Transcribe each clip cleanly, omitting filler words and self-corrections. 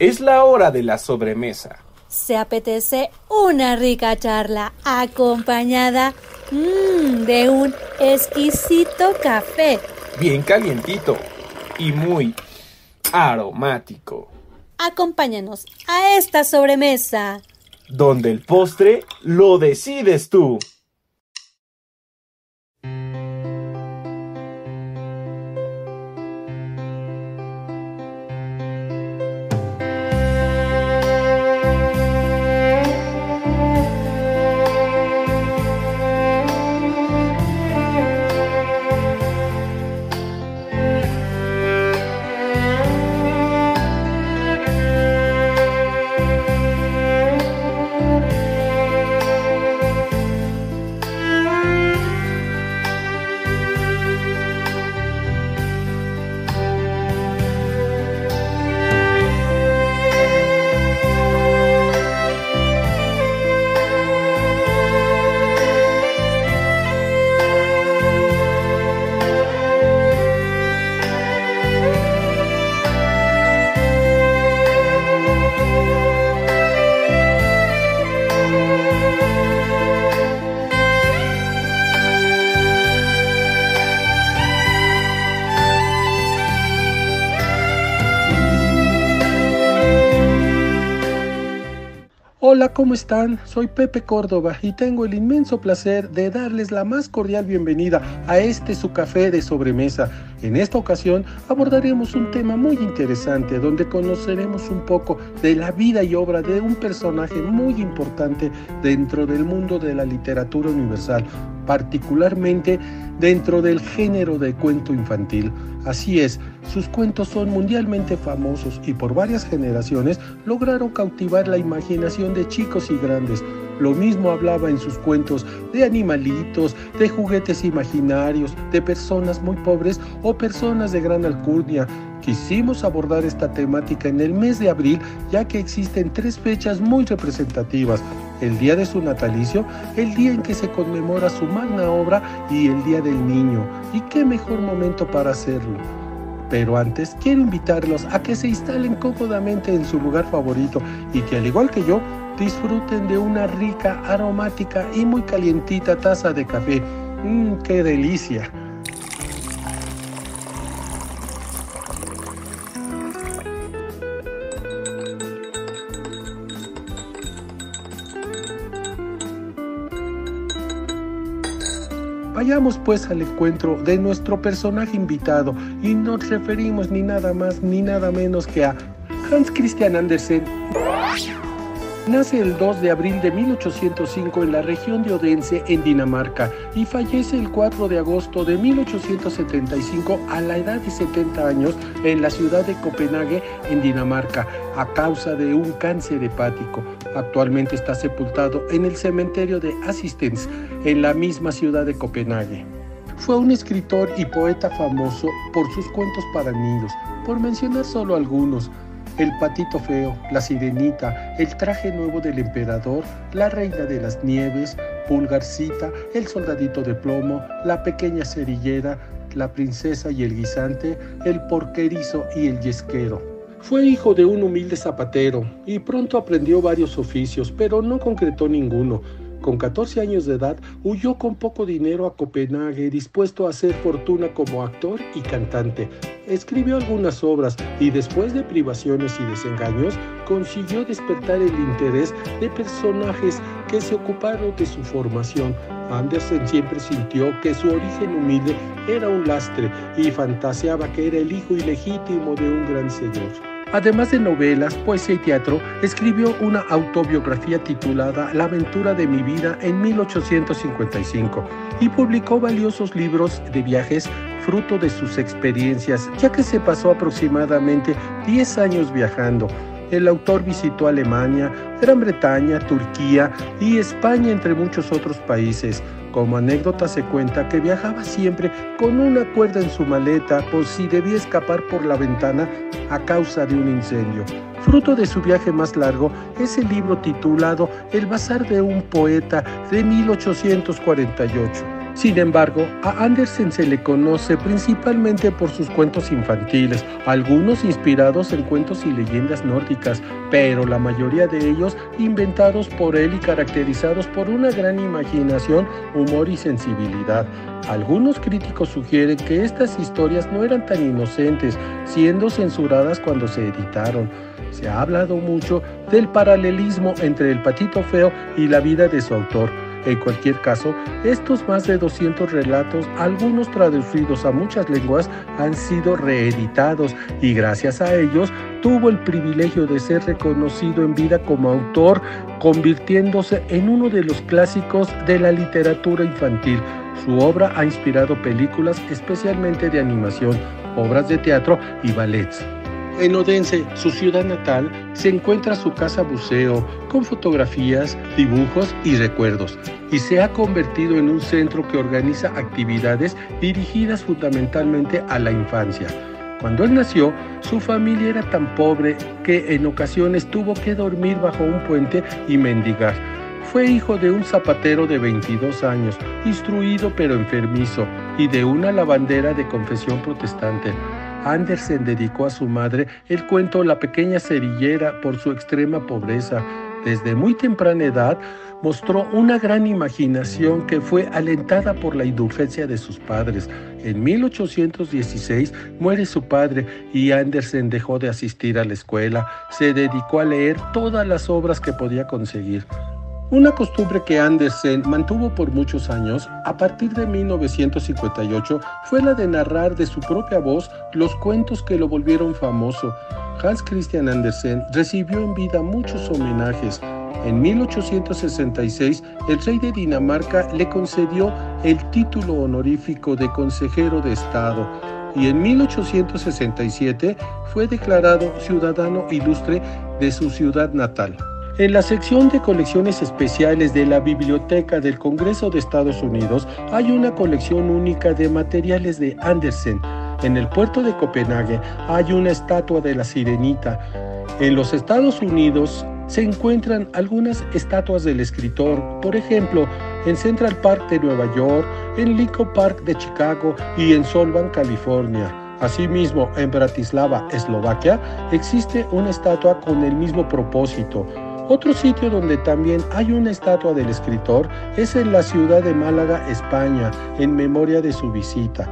Es la hora de la sobremesa. Se apetece una rica charla acompañada de un exquisito café. Bien calientito y muy aromático. Acompáñanos a esta sobremesa, donde el postre lo decides tú. Hola, ¿cómo están? Soy Pepe Córdoba y tengo el inmenso placer de darles la más cordial bienvenida a su café de sobremesa. En esta ocasión abordaremos un tema muy interesante donde conoceremos un poco de la vida y obra de un personaje muy importante dentro del mundo de la literatura universal, particularmente dentro del género de cuento infantil. Así es, sus cuentos son mundialmente famosos y por varias generaciones lograron cautivar la imaginación de chicos y grandes. Lo mismo hablaba en sus cuentos de animalitos, de juguetes imaginarios, de personas muy pobres o personas de gran alcurnia. Quisimos abordar esta temática en el mes de abril, ya que existen 3 fechas muy representativas: el día de su natalicio, el día en que se conmemora su magna obra y el Día del Niño. ¿Y qué mejor momento para hacerlo? Pero antes quiero invitarlos a que se instalen cómodamente en su lugar favorito y que, al igual que yo, disfruten de una rica, aromática y muy calientita taza de café. ¡Qué delicia! Vayamos pues al encuentro de nuestro personaje invitado y nos referimos ni nada más ni nada menos que a Hans Christian Andersen. Nace el 2 de abril de 1805 en la región de Odense, en Dinamarca, y fallece el 4 de agosto de 1875 a la edad de 70 años en la ciudad de Copenhague, en Dinamarca, a causa de un cáncer hepático. Actualmente está sepultado en el cementerio de Assistens, en la misma ciudad de Copenhague. Fue un escritor y poeta famoso por sus cuentos para niños, por mencionar solo algunos: El patito feo, La sirenita, El traje nuevo del emperador, La reina de las nieves, Pulgarcita, El soldadito de plomo, La pequeña cerillera, La princesa y el guisante, El porquerizo y el yesquero. Fue hijo de un humilde zapatero y pronto aprendió varios oficios, pero no concretó ninguno. Con 14 años de edad, huyó con poco dinero a Copenhague, dispuesto a hacer fortuna como actor y cantante. Escribió algunas obras y, después de privaciones y desengaños, consiguió despertar el interés de personajes que se ocuparon de su formación. Andersen siempre sintió que su origen humilde era un lastre y fantaseaba que era el hijo ilegítimo de un gran señor. Además de novelas, poesía y teatro, escribió una autobiografía titulada La aventura de mi vida en 1855 y publicó valiosos libros de viajes fruto de sus experiencias, ya que se pasó aproximadamente 10 años viajando. El autor visitó Alemania, Gran Bretaña, Turquía y España, entre muchos otros países. Como anécdota se cuenta que viajaba siempre con una cuerda en su maleta por si debía escapar por la ventana a causa de un incendio. Fruto de su viaje más largo es el libro titulado El bazar de un poeta, de 1848. Sin embargo, a Andersen se le conoce principalmente por sus cuentos infantiles, algunos inspirados en cuentos y leyendas nórdicas, pero la mayoría de ellos inventados por él y caracterizados por una gran imaginación, humor y sensibilidad. Algunos críticos sugieren que estas historias no eran tan inocentes, siendo censuradas cuando se editaron. Se ha hablado mucho del paralelismo entre El Patito Feo y la vida de su autor. En cualquier caso, estos más de 200 relatos, algunos traducidos a muchas lenguas, han sido reeditados y gracias a ellos tuvo el privilegio de ser reconocido en vida como autor, convirtiéndose en uno de los clásicos de la literatura infantil. Su obra ha inspirado películas, especialmente de animación, obras de teatro y ballets. En Odense, su ciudad natal, se encuentra su casa museo con fotografías, dibujos y recuerdos, y se ha convertido en un centro que organiza actividades dirigidas fundamentalmente a la infancia. Cuando él nació, su familia era tan pobre que en ocasiones tuvo que dormir bajo un puente y mendigar. Fue hijo de un zapatero de 22 años, instruido pero enfermizo, y de una lavandera de confesión protestante. Andersen dedicó a su madre el cuento La pequeña cerillera por su extrema pobreza. Desde muy temprana edad mostró una gran imaginación que fue alentada por la indulgencia de sus padres. En 1816 muere su padre y Andersen dejó de asistir a la escuela. Se dedicó a leer todas las obras que podía conseguir. Una costumbre que Andersen mantuvo por muchos años, a partir de 1958, fue la de narrar de su propia voz los cuentos que lo volvieron famoso. Hans Christian Andersen recibió en vida muchos homenajes. En 1866, el rey de Dinamarca le concedió el título honorífico de consejero de Estado y en 1867 fue declarado ciudadano ilustre de su ciudad natal. En la sección de colecciones especiales de la Biblioteca del Congreso de Estados Unidos hay una colección única de materiales de Andersen. En el puerto de Copenhague hay una estatua de la Sirenita. En los Estados Unidos se encuentran algunas estatuas del escritor, por ejemplo, en Central Park de Nueva York, en Lincoln Park de Chicago y en Solvang, California. Asimismo, en Bratislava, Eslovaquia, existe una estatua con el mismo propósito. Otro sitio donde también hay una estatua del escritor es en la ciudad de Málaga, España, en memoria de su visita,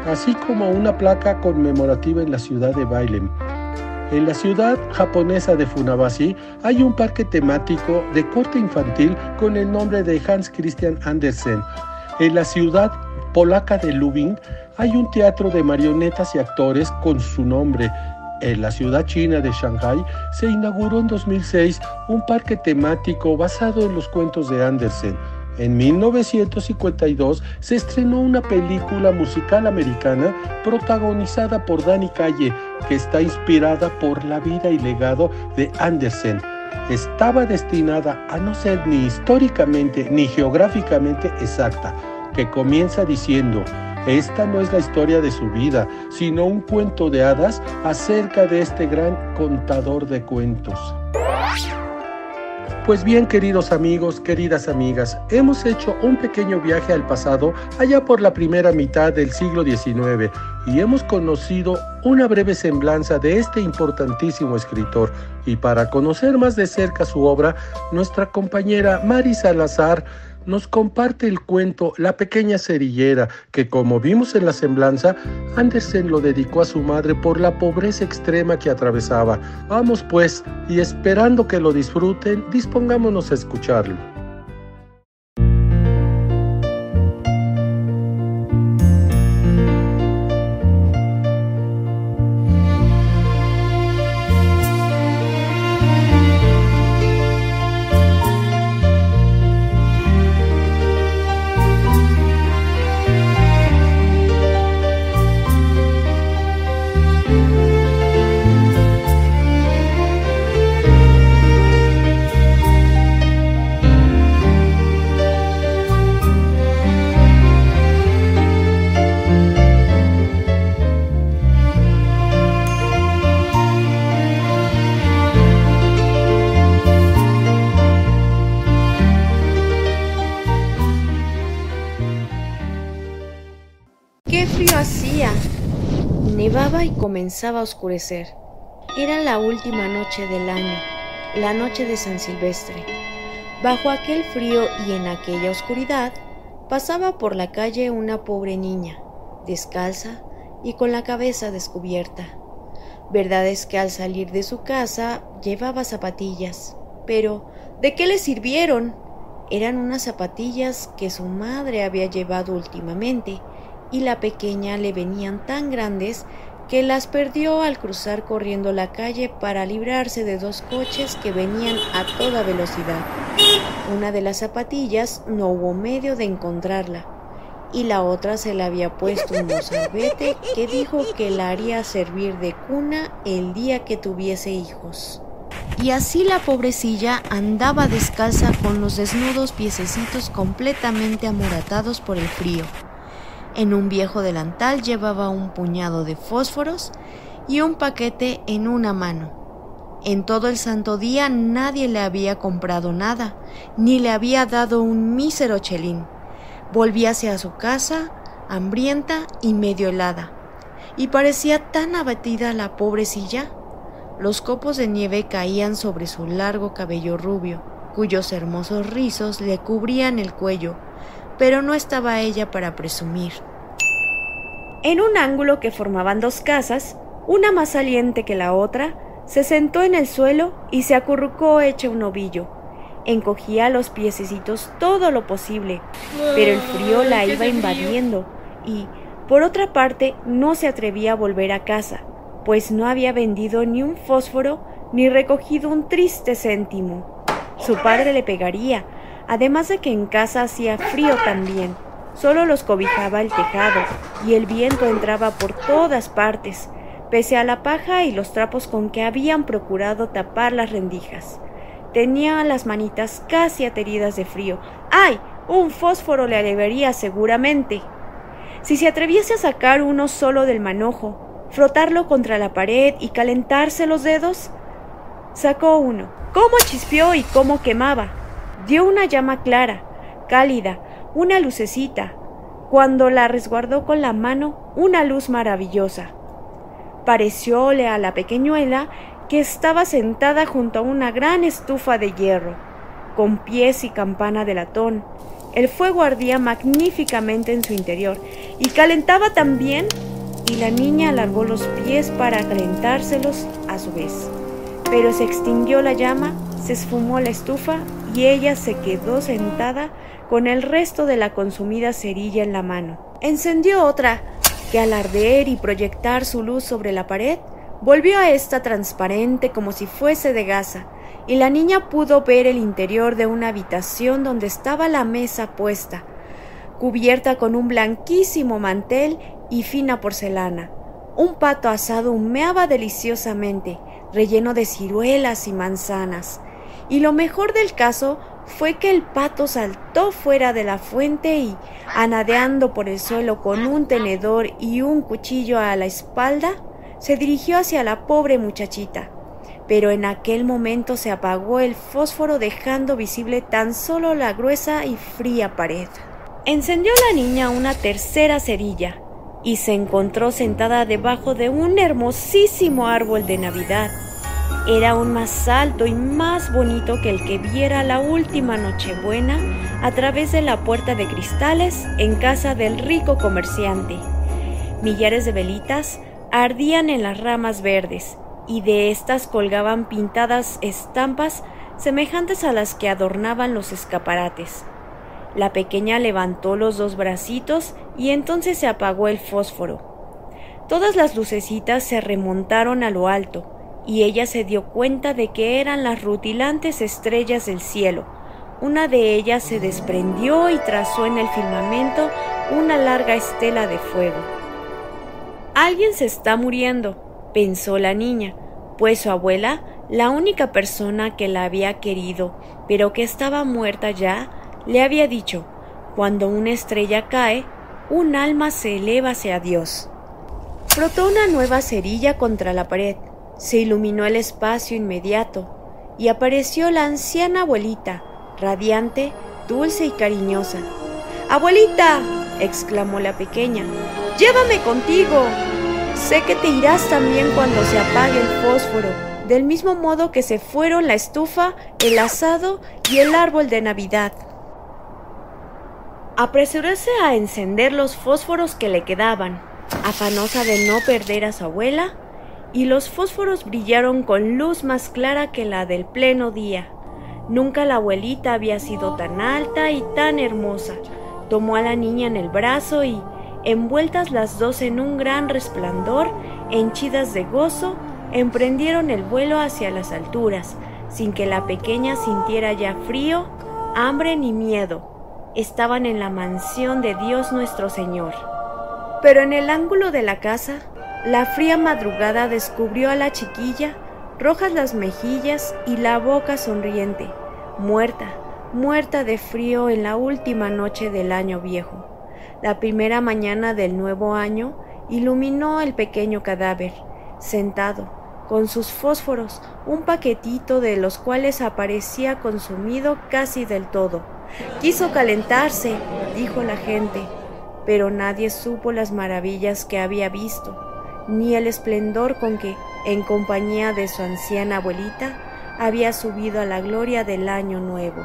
así como una placa conmemorativa en la ciudad de Bailén. En la ciudad japonesa de Funabasi hay un parque temático de corte infantil con el nombre de Hans Christian Andersen. En la ciudad polaca de Lubin hay un teatro de marionetas y actores con su nombre. En la ciudad china de Shanghái se inauguró en 2006 un parque temático basado en los cuentos de Andersen. En 1952 se estrenó una película musical americana protagonizada por Danny Kaye, que está inspirada por la vida y legado de Andersen. Estaba destinada a no ser ni históricamente ni geográficamente exacta, que comienza diciendo: esta no es la historia de su vida, sino un cuento de hadas acerca de este gran contador de cuentos. Pues bien, queridos amigos, queridas amigas, hemos hecho un pequeño viaje al pasado allá por la primera mitad del siglo XIX y hemos conocido una breve semblanza de este importantísimo escritor. Y para conocer más de cerca su obra, nuestra compañera Mari Salazar nos comparte el cuento La pequeña cerillera, que como vimos en la semblanza, Andersen lo dedicó a su madre por la pobreza extrema que atravesaba. Vamos pues, y esperando que lo disfruten, dispongámonos a escucharlo. ¡Qué frío hacía! Nevaba y comenzaba a oscurecer. Era la última noche del año, la noche de San Silvestre. Bajo aquel frío y en aquella oscuridad, pasaba por la calle una pobre niña, descalza y con la cabeza descubierta. Verdad es que al salir de su casa llevaba zapatillas, pero ¿de qué le sirvieron? Eran unas zapatillas que su madre había llevado últimamente, y la pequeña le venían tan grandes que las perdió al cruzar corriendo la calle para librarse de dos coches que venían a toda velocidad. Una de las zapatillas no hubo medio de encontrarla, y la otra se le había puesto un mozalbete que dijo que la haría servir de cuna el día que tuviese hijos. Y así la pobrecilla andaba descalza con los desnudos piececitos completamente amoratados por el frío. En un viejo delantal llevaba un puñado de fósforos y un paquete en una mano. En todo el santo día nadie le había comprado nada, ni le había dado un mísero chelín. Volvíase a su casa, hambrienta y medio helada, y parecía tan abatida la pobrecilla. Los copos de nieve caían sobre su largo cabello rubio, cuyos hermosos rizos le cubrían el cuello, pero no estaba ella para presumir. En un ángulo que formaban dos casas, una más saliente que la otra, se sentó en el suelo y se acurrucó hecha un ovillo. Encogía los piececitos todo lo posible, pero el frío la iba invadiendo y, por otra parte, no se atrevía a volver a casa, pues no había vendido ni un fósforo ni recogido un triste céntimo. Su padre le pegaría, además de que en casa hacía frío también. Solo los cobijaba el tejado y el viento entraba por todas partes, pese a la paja y los trapos con que habían procurado tapar las rendijas. Tenía las manitas casi ateridas de frío. ¡Ay! Un fósforo le aliviaría seguramente. Si se atreviese a sacar uno solo del manojo, frotarlo contra la pared y calentarse los dedos. Sacó uno. ¡Cómo chispeó y cómo quemaba! Dio una llama clara, cálida, una lucecita. Cuando la resguardó con la mano, una luz maravillosa. Parecióle a la pequeñuela que estaba sentada junto a una gran estufa de hierro, con pies y campana de latón. El fuego ardía magníficamente en su interior y calentaba también, y la niña alargó los pies para calentárselos a su vez. Pero se extinguió la llama, se esfumó la estufa y ella se quedó sentada con el resto de la consumida cerilla en la mano. Encendió otra, que al arder y proyectar su luz sobre la pared, volvió a esta transparente como si fuese de gasa, y la niña pudo ver el interior de una habitación donde estaba la mesa puesta, cubierta con un blanquísimo mantel y fina porcelana. Un pato asado humeaba deliciosamente, relleno de ciruelas y manzanas, y lo mejor del caso fue que el pato saltó fuera de la fuente y, anadeando por el suelo con un tenedor y un cuchillo a la espalda, se dirigió hacia la pobre muchachita. Pero en aquel momento se apagó el fósforo, dejando visible tan solo la gruesa y fría pared. Encendió la niña una tercera cerilla y se encontró sentada debajo de un hermosísimo árbol de Navidad. Era aún más alto y más bonito que el que viera la última Nochebuena a través de la puerta de cristales en casa del rico comerciante. Millares de velitas ardían en las ramas verdes, y de estas colgaban pintadas estampas semejantes a las que adornaban los escaparates. La pequeña levantó los dos bracitos y entonces se apagó el fósforo. Todas las lucecitas se remontaron a lo alto, y ella se dio cuenta de que eran las rutilantes estrellas del cielo. Una de ellas se desprendió y trazó en el firmamento una larga estela de fuego. «Alguien se está muriendo», pensó la niña, pues su abuela, la única persona que la había querido, pero que estaba muerta ya, le había dicho: «Cuando una estrella cae, un alma se eleva hacia Dios». Frotó una nueva cerilla contra la pared. Se iluminó el espacio inmediato y apareció la anciana abuelita, radiante, dulce y cariñosa. «¡Abuelita!», exclamó la pequeña. llévame contigo. Sé que te irás también cuando se apague el fósforo, del mismo modo que se fueron la estufa, el asado y el árbol de Navidad. Apresuróse a encender los fósforos que le quedaban, afanosa de no perder a su abuela, y los fósforos brillaron con luz más clara que la del pleno día. Nunca la abuelita había sido tan alta y tan hermosa. Tomó a la niña en el brazo y, envueltas las dos en un gran resplandor, henchidas de gozo, emprendieron el vuelo hacia las alturas, sin que la pequeña sintiera ya frío, hambre ni miedo. Estaban en la mansión de Dios nuestro Señor. Pero en el ángulo de la casa, la fría madrugada descubrió a la chiquilla, rojas las mejillas y la boca sonriente, muerta de frío en la última noche del año viejo. La primera mañana del nuevo año iluminó el pequeño cadáver, sentado, con sus fósforos, un paquetito de los cuales aparecía consumido casi del todo. Quiso calentarse, dijo la gente, pero nadie supo las maravillas que había visto, ni el esplendor con que, en compañía de su anciana abuelita, había subido a la gloria del año nuevo.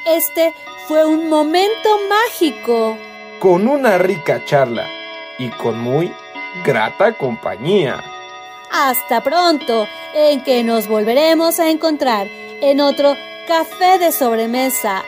Este fue un momento mágico. Con una rica charla y con muy grata compañía. Hasta pronto, en que nos volveremos a encontrar en otro café de sobremesa.